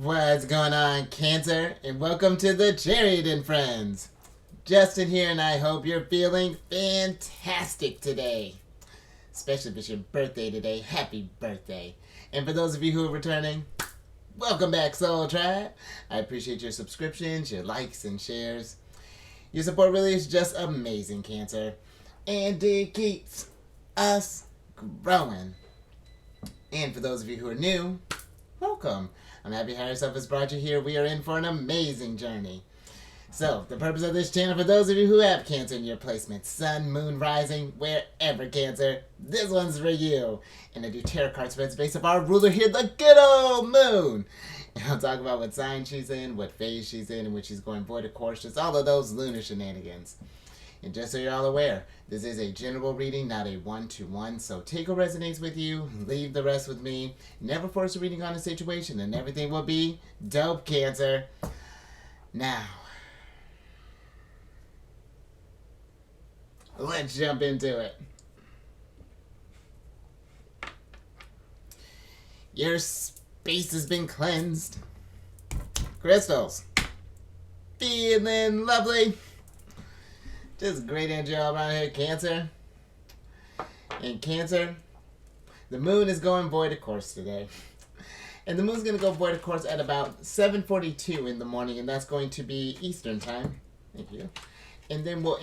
What's going on, Cancer? And welcome to the Chariot Friends. Justin here, and I hope you're feeling fantastic today. Especially if it's your birthday today. Happy birthday. And for those of you who are returning, welcome back, Soul Tribe. I appreciate your subscriptions, your likes, and shares. Your support really is just amazing, Cancer. And it keeps us growing. And for those of you who are new, welcome. I'm happy Higher Self has brought you here. We are in for an amazing journey. So, the purpose of this channel, for those of you who have Cancer in your placement, Sun, Moon, Rising, wherever, Cancer, this one's for you. And I do tarot card spreads based off our ruler here, the good old Moon. And I'll talk about what sign she's in, what phase she's in, and when she's going void of course, just all of those lunar shenanigans. And just so you're all aware, this is a general reading, not a one-to-one. So take what resonates with you, leave the rest with me. Never force a reading on a situation, and everything will be dope, Cancer. Now, let's jump into it. Your space has been cleansed. Crystals, feeling lovely. Just great energy all around here, Cancer. And Cancer, the moon is going void of course today. And the moon's going to go void of course at about 7:42 in the morning, and that's going to be Eastern time. Thank you. And then we'll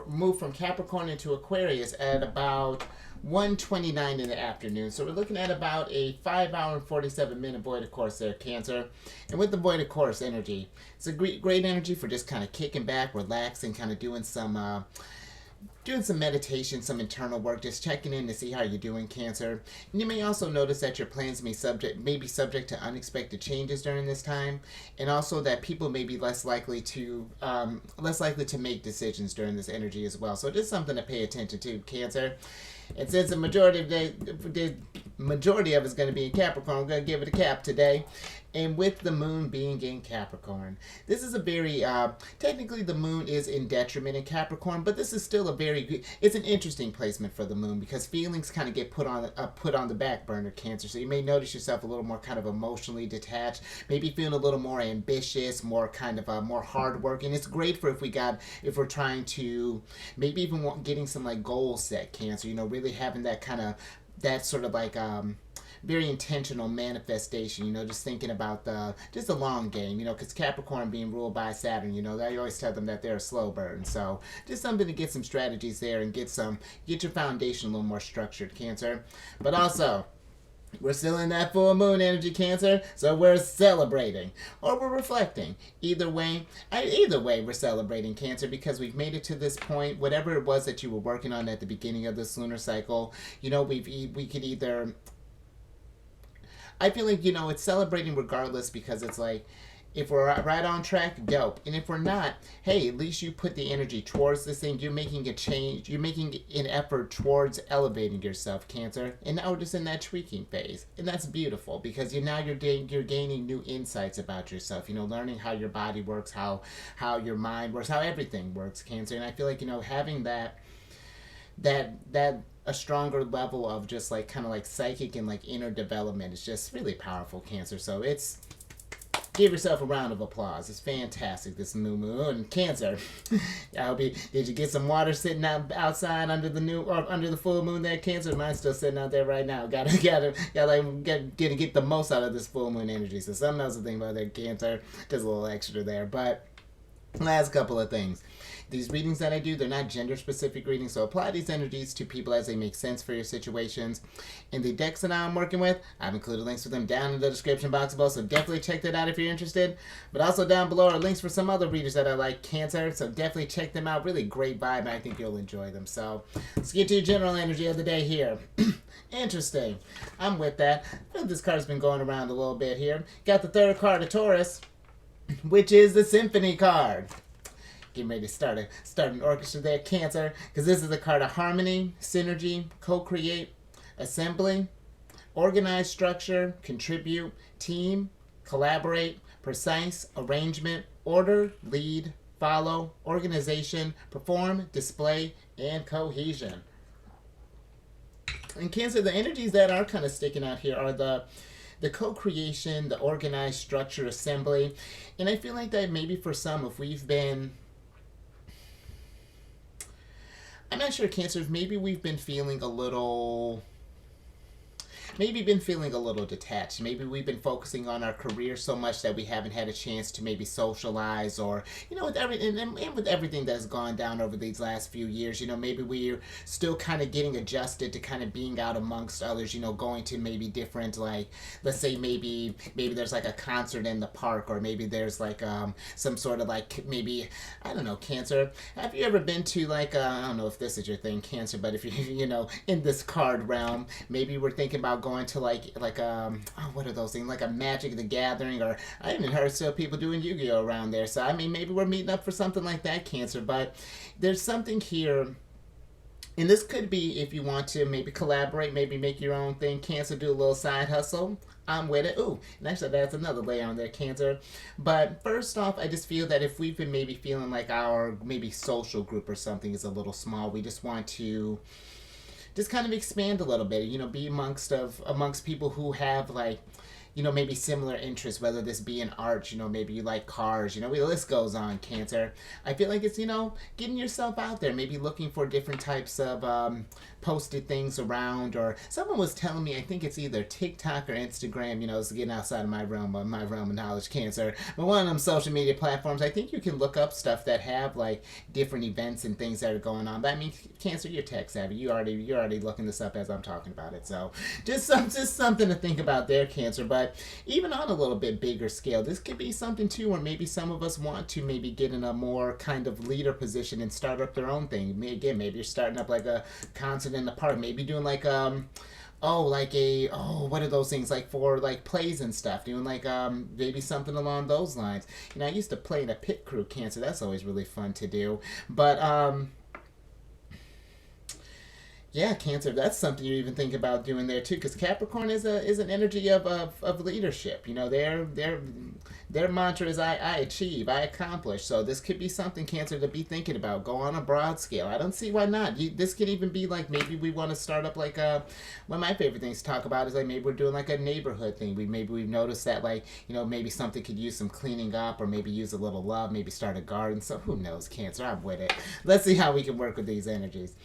move from Capricorn into Aquarius at about 1:29 in the afternoon. So we're looking at about a 5-hour and 47-minute void of course there, Cancer. And with the void of course energy, it's a great energy for just kind of kicking back, relaxing, kind of doing some meditation, some internal work, just checking in to see how you're doing, Cancer. And you may also notice that your plans may be subject to unexpected changes during this time, and also that people may be less likely to make decisions during this energy as well. So just something to pay attention to, Cancer. And since the majority of it's going to be in Capricorn, I'm going to give it a cap today. And with the moon being in Capricorn, this is a very, technically the moon is in detriment in Capricorn, but this is still it's an interesting placement for the moon because feelings kind of get put on the back burner, Cancer. So you may notice yourself a little more kind of emotionally detached, maybe feeling a little more ambitious, more kind of more hardworking. It's great for if we're trying to maybe even getting some like goals set, Cancer, really having that sort of like, very intentional manifestation, just thinking about the long game, because Capricorn being ruled by Saturn, I always tell them that they're a slow burn. So just something to get some strategies there and get your foundation a little more structured, Cancer. But also, we're still in that full moon energy, Cancer, so we're celebrating or we're reflecting. Either way, we're celebrating, Cancer, because we've made it to this point. Whatever it was that you were working on at the beginning of this lunar cycle, we could either. I feel like, it's celebrating regardless because it's like, if we're right on track, dope. And if we're not, hey, at least you put the energy towards this thing. You're making a change. You're making an effort towards elevating yourself, Cancer. And now we're just in that tweaking phase. And that's beautiful because you're gaining new insights about yourself. Learning how your body works, how your mind works, how everything works, Cancer. And I feel like, having that a stronger level of just like kind of like psychic and like inner development is just really powerful, Cancer. So give yourself a round of applause. It's fantastic, this moon, Cancer. Did you get some water sitting outside under the full moon there, Cancer? Mine's still sitting out there right now. Gotta get the most out of this full moon energy. So something else to think about there, Cancer. Just a little extra there, but last couple of things. These readings that I do, they're not gender-specific readings, so apply these energies to people as they make sense for your situations. And the decks that I'm working with, I've included links for them down in the description box below, so definitely check that out if you're interested. But also down below are links for some other readers that I like, Cancer, so definitely check them out. Really great vibe, and I think you'll enjoy them. So let's get to your general energy of the day here. Interesting. I'm with that. I feel like this card's been going around a little bit here. Got the third card of Taurus, which is the Symphony card. Getting ready to start an orchestra there, Cancer, because this is a card of harmony, synergy, co-create, assembly, organized structure, contribute, team, collaborate, precise, arrangement, order, lead, follow, organization, perform, display, and cohesion. In Cancer, the energies that are kind of sticking out here are the the co-creation, the organized structure, assembly. And I feel like that maybe for some, if we've been, I'm not sure, Cancers, maybe we've been feeling a little, maybe been feeling a little detached. Maybe we've been focusing on our career so much that we haven't had a chance to maybe socialize, or with everything, and with everything that's gone down over these last few years. Maybe we're still kind of getting adjusted to kind of being out amongst others. Going to maybe different, like, let's say maybe there's like a concert in the park, or maybe there's like some sort of like, maybe, I don't know, Cancer. Have you ever been to like I don't know if this is your thing, Cancer, but if you in this card realm, maybe we're thinking about going to like what are those things, like a Magic the Gathering, or I even heard still people doing Yu-Gi-Oh around there. So I mean, maybe we're meeting up for something like that, Cancer. But there's something here, and this could be if you want to maybe collaborate, maybe make your own thing, Cancer, do a little side hustle. I'm with it. Ooh, and actually that's another layer on there, Cancer. But first off, I just feel that if we've been maybe feeling like our maybe social group or something is a little small, we just want to just kind of expand a little bit, be amongst people who have like, maybe similar interests, whether this be in art, maybe you like cars, the list goes on, Cancer. I feel like it's, getting yourself out there, maybe looking for different types of posted things around, or someone was telling me, I think it's either TikTok or Instagram, it's getting outside of my realm of knowledge, Cancer, but one of them social media platforms, I think you can look up stuff that have like different events and things that are going on. But I mean, Cancer, you're tech savvy, you're already looking this up as I'm talking about it, so just something to think about there, Cancer. But even on a little bit bigger scale, this could be something too where maybe some of us want to maybe get in a more kind of leader position and start up their own thing. Maybe you're starting up like a concert in the park, maybe doing like what are those things, like for like plays and stuff, doing like maybe something along those lines. I used to play in a pit crew, Cancer. That's always really fun to do. But yeah, Cancer, that's something you even think about doing there too, because Capricorn is an energy of leadership. Their mantra is I achieve, I accomplish. So this could be something, Cancer, to be thinking about. Go on a broad scale. I don't see why not. This could even be like, maybe we want to start up like one of my favorite things to talk about is like maybe we're doing like a neighborhood thing. We've noticed that, like, maybe something could use some cleaning up, or maybe use a little love, maybe start a garden. So who knows, Cancer? I'm with it. Let's see how we can work with these energies.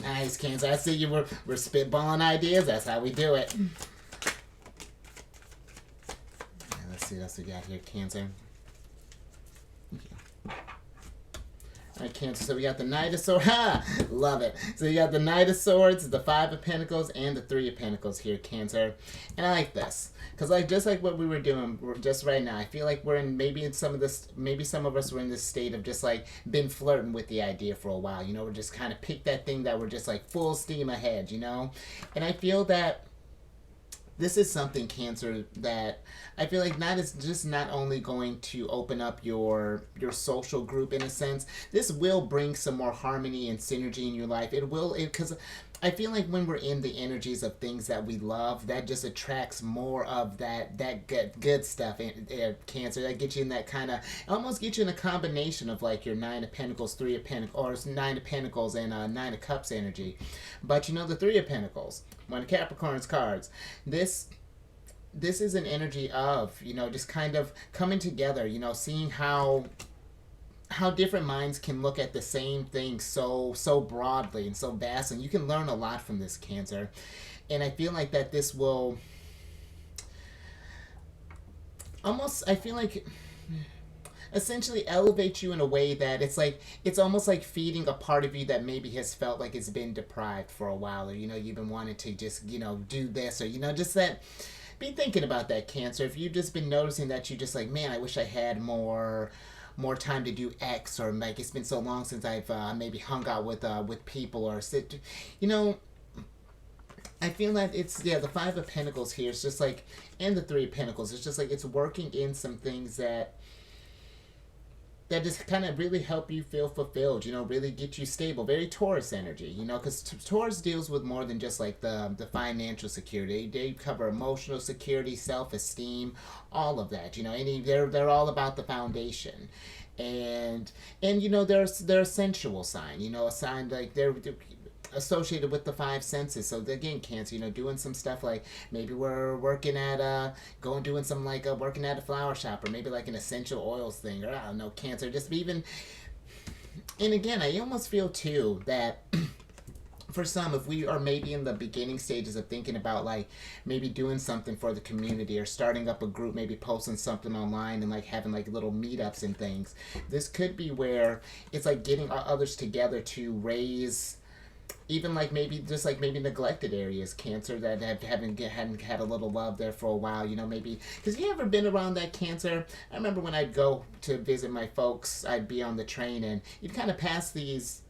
Nice, Cancer. I see you. We're spitballing ideas. That's how we do it. Right, let's see what else we got here, Cancer. Alright, Cancer, so we got the Knight of Swords. Ha! Love it. So you got the Knight of Swords, the Five of Pentacles, and the Three of Pentacles here, Cancer. And I like this. Because like just like what we were doing just right now, I feel like we're in maybe some of us were in this state of just like been flirting with the idea for a while. We're just kind of picked that thing that we're just like full steam ahead, And I feel that this is something, Cancer, that I feel like not only going to open up your social group in a sense. This will bring some more harmony and synergy in your life. Because I feel like when we're in the energies of things that we love, that just attracts more of that good stuff in Cancer. That gets you in that kind of, almost gets you in a combination of like your Nine of Pentacles, Three of Pentacles, or Nine of Pentacles and Nine of Cups energy. But the Three of Pentacles, one of Capricorn's cards, this is an energy of, just kind of coming together, seeing how different minds can look at the same thing so broadly and so vastly. And you can learn a lot from this, Cancer. And I feel like that this will almost, I feel like, essentially elevate you in a way that it's almost like feeding a part of you that maybe has felt like it's been deprived for a while, or you've been wanting to just do this, or just that. Be thinking about that, Cancer. If you've just been noticing that you just like, man, I wish I had more time to do X, or like it's been so long since I've maybe hung out with people, or sit, I feel that it's, the Five of Pentacles here is just like, and the Three of Pentacles, it's just like it's working in some things that just kind of really help you feel fulfilled, really get you stable. Very Taurus energy, because Taurus deals with more than just like the financial security. They cover emotional security, self-esteem, all of that, they're all about the foundation. and you know they're a sensual sign, you know, a sign like they're associated with the five senses. So again, Cancer, you know, doing some stuff like maybe we're working at going doing some like working at a flower shop, or maybe like an essential oils thing, or I don't know, Cancer, just even. And again, I almost feel too that for some, if we are maybe in the beginning stages of thinking about like maybe doing something for the community, or starting up a group, maybe posting something online and like having like little meetups and things, this could be where it's like getting others together to raise even like maybe just like maybe neglected areas, Cancer, that hadn't had a little love there for a while, you know, maybe because you ever been around that, Cancer. I remember when I'd go to visit my folks, I'd be on the train and you'd kind of pass these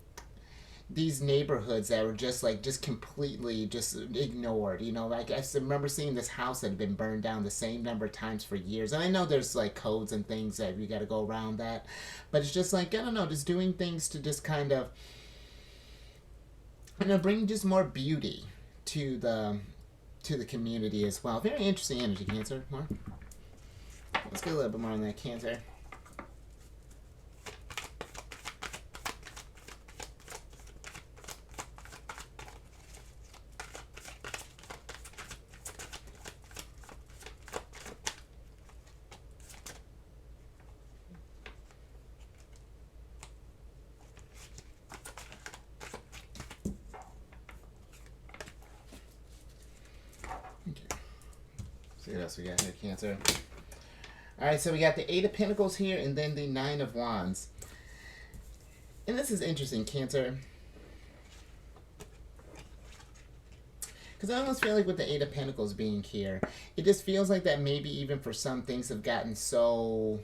neighborhoods that were just like just completely just ignored, you know, like I remember seeing this house that had been burned down the same number of times for years. And I know there's like codes and things that you got to go around that, but it's just like I don't know, just doing things to just kind of, you know, bring just more beauty to the community as well. Very interesting energy, Cancer. More. Let's get a little bit more on that, Cancer. See what else we got here, Cancer. Alright, so we got the Eight of Pentacles here and then the Nine of Wands. And this is interesting, Cancer. Because I almost feel like with the Eight of Pentacles being here, it just feels like that maybe even for some things have gotten so...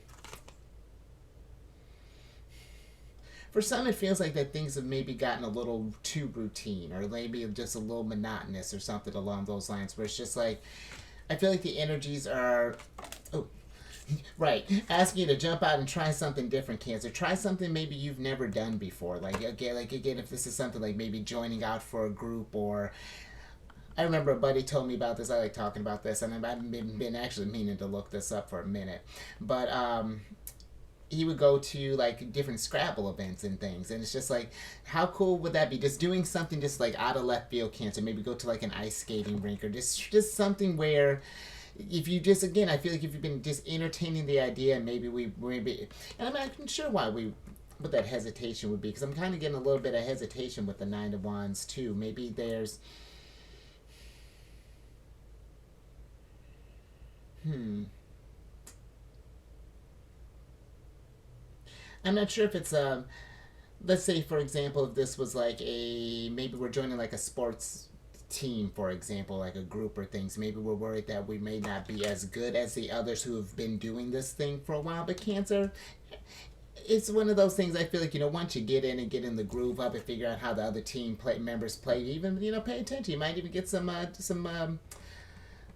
For some, it feels like that things have maybe gotten a little too routine, or maybe just a little monotonous or something along those lines, where it's just like, I feel like the energies are, oh, right, asking you to jump out and try something different, Cancer. Try something maybe you've never done before. Like again, if this is something like maybe joining out for a group, or I remember a buddy told me about this. I like talking about this, and I've been actually meaning to look this up for a minute, but he would go to like different Scrabble events and things, and it's just like, how cool would that be? Just doing something just like out of left field, Cancer. Maybe go to like an ice skating rink, or just something where, if you just, again, I feel like if you've been just entertaining the idea, maybe, and I'm not sure why what that hesitation would be, because I'm kind of getting a little bit of hesitation with the Nine of Wands too. Maybe there's, I'm not sure if it's let's say for example, if this was like maybe we're joining like a sports team, for example, like a group or things, maybe we're worried that we may not be as good as the others who have been doing this thing for a while. But Cancer, it's one of those things, I feel like, you know, once you get in and get in the groove of it, figure out how the other members play, even, you know, pay attention, you might even get some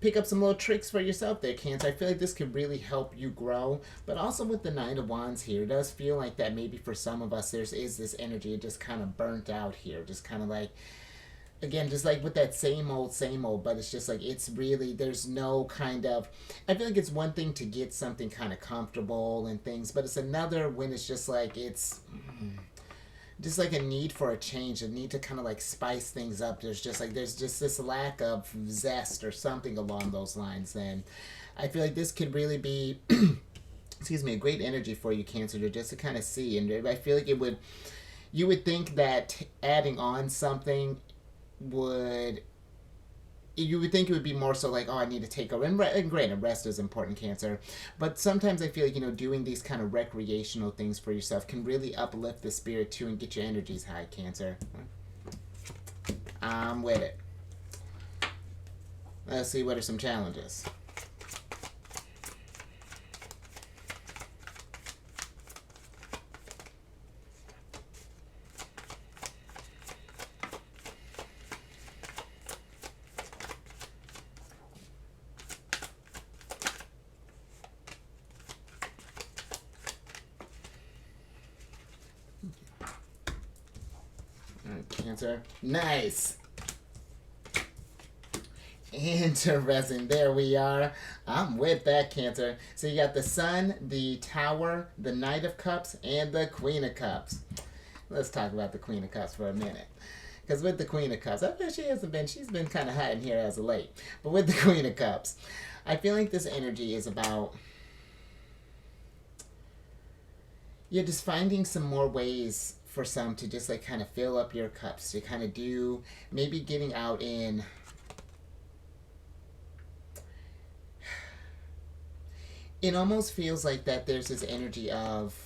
pick up some little tricks for yourself there, Cancer. I feel like this could really help you grow. But also with the Nine of Wands here, it does feel like that maybe for some of us is this energy just kind of burnt out here. Just kind of like, again, just like with that same old, but it's just like, it's really, there's no kind of, I feel like it's one thing to get something kind of comfortable and things, but it's another when it's just like, it's just like a need for a change, a need to kind of like spice things up. There's just this lack of zest or something along those lines. And I feel like this could really be, excuse me, a great energy for you, Cancer, to just to kind of see. And I feel like you would think that adding on something you would think it would be more so like, oh, I need to take over. And granted, rest is important, Cancer. But sometimes I feel like, you know, doing these kind of recreational things for yourself can really uplift the spirit too and get your energies high, Cancer. I'm with it. Let's see, what are some challenges? Cancer. Nice. Interesting. There we are. I'm with that, Cancer. So you got the Sun, the Tower, the Knight of Cups, and the Queen of Cups. Let's talk about the Queen of Cups for a minute. Because with the Queen of Cups, I bet she's been kind of hiding here as of late. But with the Queen of Cups, I feel like this energy is about, you're just finding some more ways for some to just like kind of fill up your cups, to kind of do, maybe getting out in, it almost feels like that there's this energy of,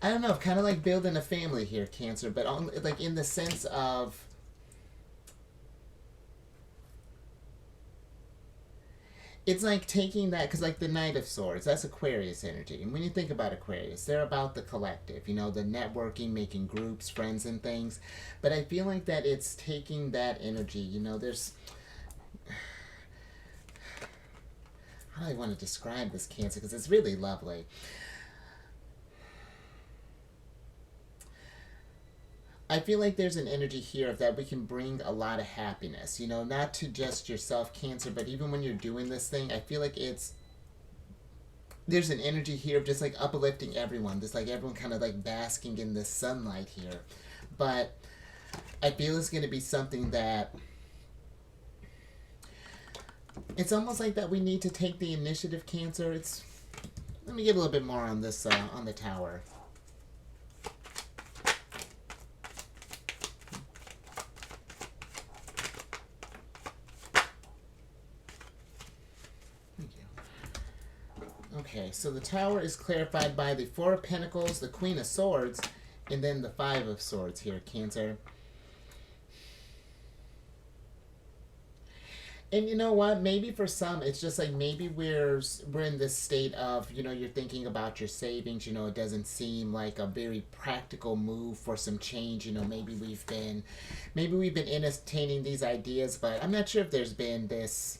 I don't know, kind of like building a family here, Cancer, but on, like in the sense of, it's like taking that, because like the Knight of Swords, that's Aquarius energy. And when you think about Aquarius, they're about the collective, you know, the networking, making groups, friends, and things. But I feel like that it's taking that energy, you know, there's, how do I want to describe this, Cancer? Because it's really lovely. I feel like there's an energy here of that we can bring a lot of happiness, you know, not to just yourself, Cancer, but even when you're doing this thing, I feel like it's, there's an energy here of just like uplifting everyone, just like everyone kind of like basking in the sunlight here. But I feel it's going to be something that, it's almost like that we need to take the initiative, Cancer. It's, let me get a little bit more on this, on the Tower. Okay, so the Tower is clarified by the Four of Pentacles, the Queen of Swords, and then the Five of Swords here, Cancer. And you know what? Maybe for some, it's just like maybe we're in this state of, you know, you're thinking about your savings. You know, it doesn't seem like a very practical move for some change. You know, maybe we've been entertaining these ideas, but I'm not sure if there's been this,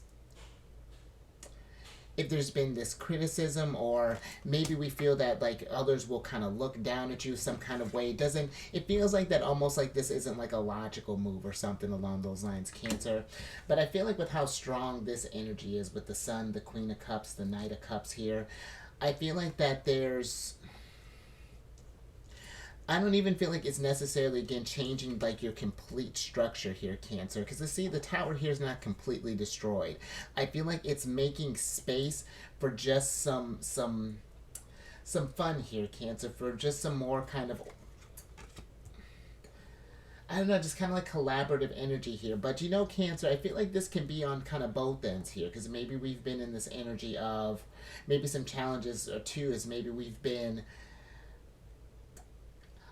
criticism, or maybe we feel that like others will kind of look down at you some kind of way. It feels like that, almost like this isn't like a logical move or something along those lines, Cancer. But I feel like with how strong this energy is with the Sun, the Queen of Cups, the Knight of Cups here, I feel like that I don't even feel like it's necessarily, again, changing like your complete structure here, Cancer. Because see, the Tower here is not completely destroyed. I feel like it's making space for just some fun here, Cancer. For just some more kind of, I don't know, just kind of like collaborative energy here. But you know, Cancer, I feel like this can be on kind of both ends here. Because maybe we've been in this energy of, maybe some challenges or two is maybe we've been,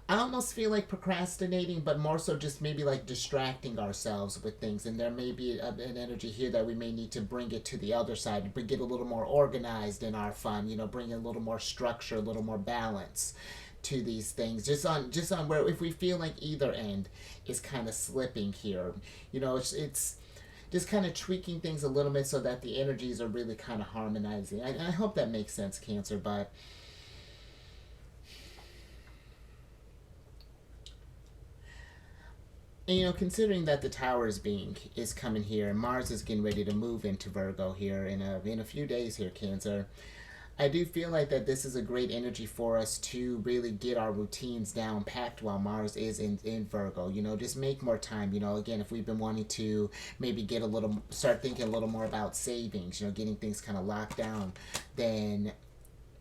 I almost feel like procrastinating, but more so just maybe like distracting ourselves with things. And there may be an energy here that we may need to bring it to the other side, and get a little more organized in our fun. You know, bring a little more structure, a little more balance to these things. Just on where, if we feel like either end is kind of slipping here, you know, it's just kind of tweaking things a little bit so that the energies are really kind of harmonizing. I hope that makes sense, Cancer, but. And you know, considering that the Tower is coming here, and Mars is getting ready to move into Virgo here in a few days here, Cancer, I do feel like that this is a great energy for us to really get our routines down packed while Mars is in Virgo. You know, just make more time. You know, again, if we've been wanting to maybe start thinking a little more about savings, you know, getting things kind of locked down, then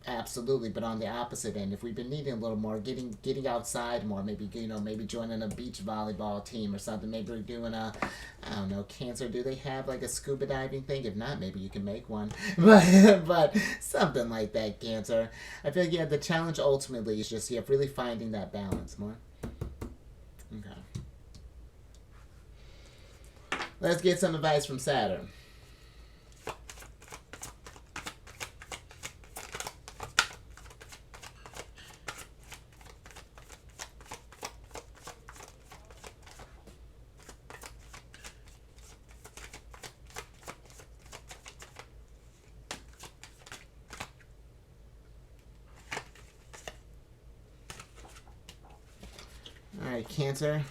absolutely. But on the opposite end, if we've been needing a little more, getting outside more, maybe, you know, maybe joining a beach volleyball team or something. Maybe we're doing I don't know, Cancer, do they have like a scuba diving thing? If not, maybe you can make one. But something like that, Cancer. I feel like, yeah, the challenge ultimately is just, yeah, really finding that balance more. Okay. Let's get some advice from Saturn. Alright, Cancer.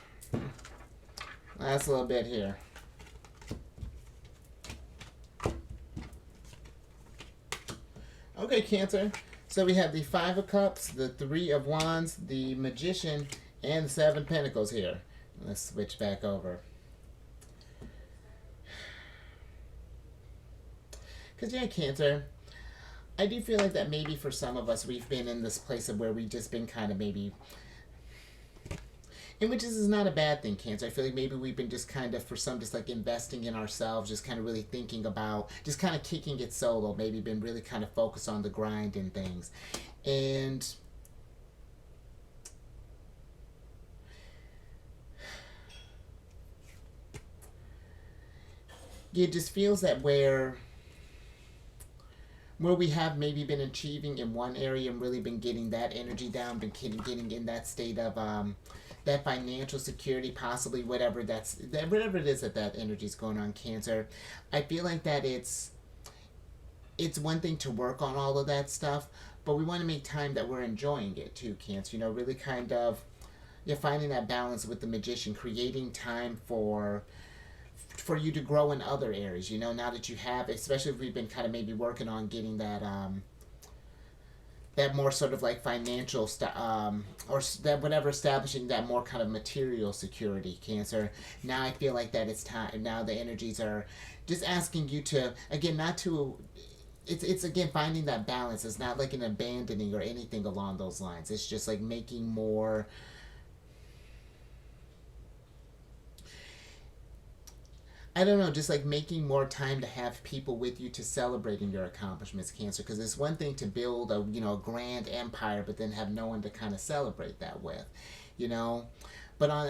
Last little bit here. Okay, Cancer. So we have the Five of Cups, the Three of Wands, the Magician, and the Seven of Pentacles here. Let's switch back over. Because, yeah, Cancer, I do feel like that maybe for some of us, we've been in this place of where we've just been kind of maybe... And which is not a bad thing, Cancer. I feel like maybe we've been just kind of, for some, just like investing in ourselves, just kind of really thinking about, just kind of kicking it solo, maybe been really kind of focused on the grind and things. And it just feels that where we have maybe been achieving in one area and really been getting that energy down, been getting in that state of that financial security, possibly whatever it is that energy is going on, Cancer. I feel like that it's one thing to work on all of that stuff, but we want to make time that we're enjoying it too, Cancer. You know, really kind of finding that balance with the Magician, creating time for you to grow in other areas, you know, now that you have, especially if we've been kind of maybe working on getting that that more sort of like financial or that whatever, establishing that more kind of material security, Cancer. Now I feel like that it's time, now the energies are just asking you to, again, not to, it's again finding that balance. It's not like an abandoning or anything along those lines. It's just like making more, I don't know, just like making more time to have people with you to celebrating your accomplishments, Cancer. Because it's one thing to build a a grand empire, but then have no one to kind of celebrate that with, you know. But on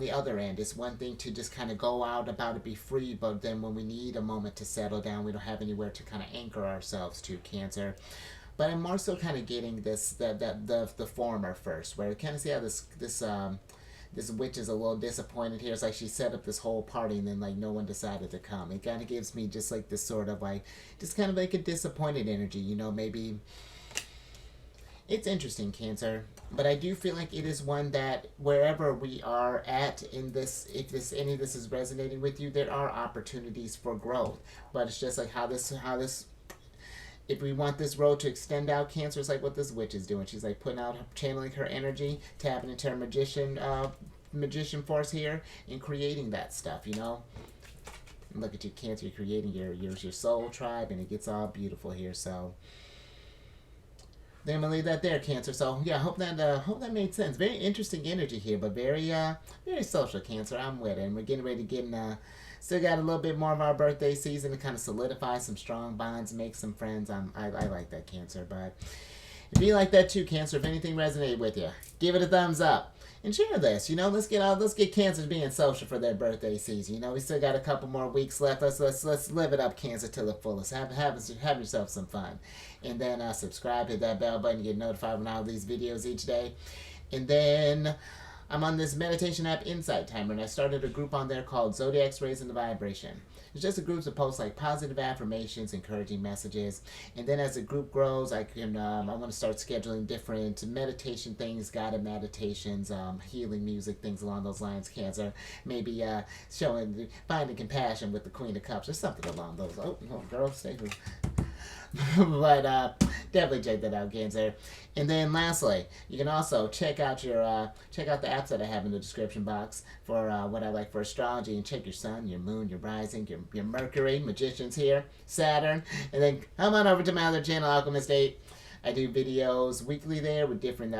the other end, it's one thing to just kind of go out about it, be free, but then when we need a moment to settle down, we don't have anywhere to kind of anchor ourselves to, Cancer. But I'm more so kind of getting the former first, where you kind of see how this witch is a little disappointed here. It's like she set up this whole party and then like no one decided to come. It kind of gives me just like this sort of like, just kind of like a disappointed energy, you know, maybe. It's interesting, Cancer, but I do feel like it is one that wherever we are at in this, if any of this is resonating with you, there are opportunities for growth. But it's just like how this, if we want this road to extend out, Cancer, is like what this witch is doing. She's like putting out, channeling her energy, tapping into her magician force here, and creating that stuff, you know. And look at you, Cancer, you're creating your soul tribe, and it gets all beautiful here. So then I'm gonna leave that there, Cancer. So yeah, hope that made sense. Very interesting energy here, but very social, Cancer. I'm with it, and we're getting ready to get in. Still got a little bit more of our birthday season to kind of solidify some strong bonds, make some friends. I like that, Cancer. But if you like that too, Cancer, if anything resonated with you, give it a thumbs up and share this. You know, let's get Cancers being social for their birthday season. You know, we still got a couple more weeks left. Let's live it up, Cancer, to the fullest. Have yourself some fun, and then subscribe, hit that bell button, get notified when I release videos each day, and then I'm on this meditation app, Insight Timer, and I started a group on there called Zodiacs Raising the Vibration. It's just a group to post like positive affirmations, encouraging messages, and then as the group grows, I want to start scheduling different meditation things, guided meditations, healing music, things along those lines, Cancer. Maybe finding compassion with the Queen of Cups or something along those. Oh, girl, stay with. But definitely check that out, Cancer. And then lastly, you can also check out the apps that I have in the description box for what I like for astrology, and check your sun, your moon, your rising, your Mercury, Magician's here, Saturn, and then come on over to my other channel, Alchemist 8. I do videos weekly there with different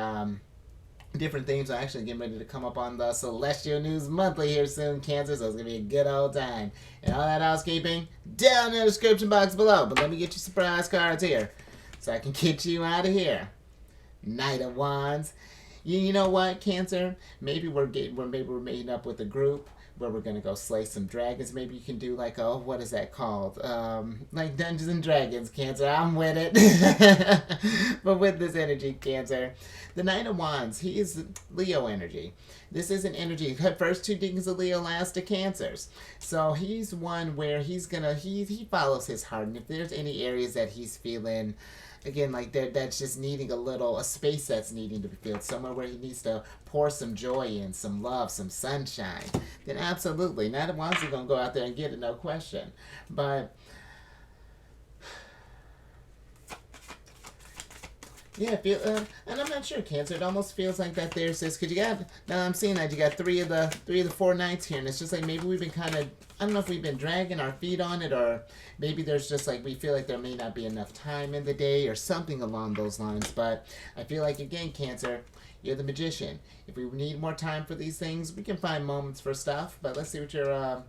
themes. I'm actually getting ready to come up on the Celestial News Monthly here soon, Cancer, so it's going to be a good old time. And all that housekeeping down in the description box below. But let me get you surprise cards here so I can get you out of here. Knight of Wands. You know what, Cancer? Maybe we're meeting up with a group where we're gonna go slay some dragons. Maybe you can do like what is that called? Like Dungeons and Dragons, Cancer. I'm with it. But with this energy, Cancer, the Knight of Wands, he is Leo energy. This is an energy. The first two things of Leo, last to Cancers. So he's one where he follows his heart, and if there's any areas that he's feeling, again, like that's just needing a space that's needing to be filled, somewhere where he needs to pour some joy in, some love, some sunshine, then absolutely, Knight of Wands is going to go out there and get it, no question. But Yeah, and I'm not sure, Cancer. It almost feels like that there's this, because you got, now I'm seeing that you got three of the 4 nights here, and it's just like maybe we've been kind of, I don't know if we've been dragging our feet on it, or maybe there's just like, we feel like there may not be enough time in the day, or something along those lines, but I feel like, again, Cancer, you're the magician. If we need more time for these things, we can find moments for stuff, but let's see what your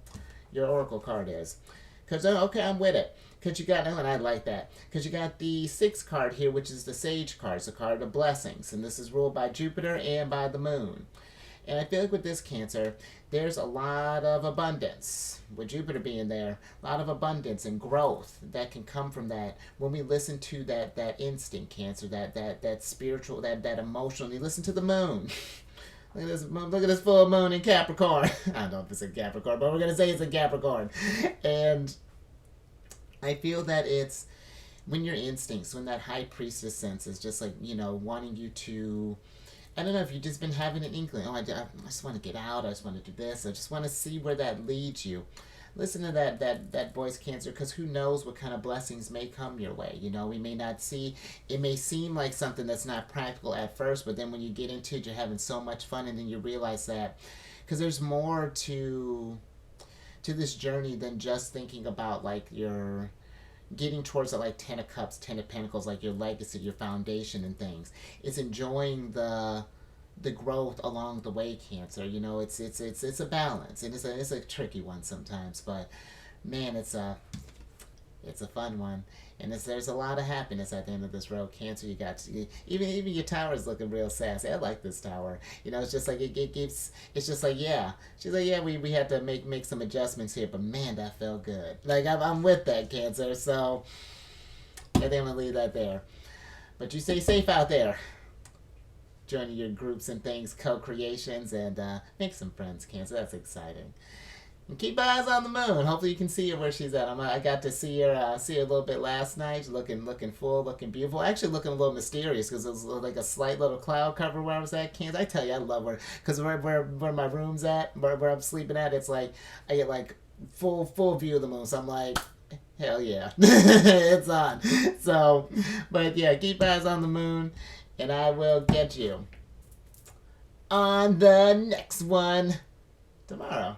oracle card is. Because, okay, I'm with it. Because you got, oh, and I like that. Because you got the 6th card here, which is the Sage card. It's a card of blessings. And this is ruled by Jupiter and by the moon. And I feel like with this, Cancer, there's a lot of abundance. With Jupiter being there, a lot of abundance and growth that can come from that when we listen to that instinct, Cancer, that spiritual, that emotional. You listen to the moon. Look at this full moon in Capricorn. I don't know if it's in Capricorn, but we're going to say it's in Capricorn. And I feel that it's when your instincts, when that high priestess sense is just like, wanting you to, I don't know if you've just been having an inkling, I just want to get out, I just want to do this, I just want to see where that leads you. Listen to that voice, Cancer, because who knows what kind of blessings may come your way. We may not see, it may seem like something that's not practical at first, but then when you get into it, you're having so much fun, and then you realize that, because there's more to this journey than just thinking about like your getting towards it, like 10 of Cups, 10 of Pentacles, like your legacy, your foundation and things. It's enjoying the growth along the way, Cancer. It's a balance, and it's a tricky one sometimes, but man, it's a fun one, and there's a lot of happiness at the end of this road, Cancer. You got even your tower is looking real sassy. I like this tower. It's just like it gives. It's just like, yeah. She's like, yeah, we had to make some adjustments here, but man, that felt good. Like I'm with that, Cancer. So I think I'm gonna leave that there. But you stay safe out there, joining your groups and things, co-creations, and make some friends, Cancer. That's exciting. And keep eyes on the moon. Hopefully you can see her where she's at. I got to see her a little bit last night, looking full, looking beautiful. Actually looking a little mysterious because it was like a slight little cloud cover where I was at, Cancer. I tell you, I love her because where my room's at, where I'm sleeping at, it's like I get like full view of the moon. So I'm like, hell yeah, it's on. So, but yeah, keep eyes on the moon, and I will get you on the next one tomorrow.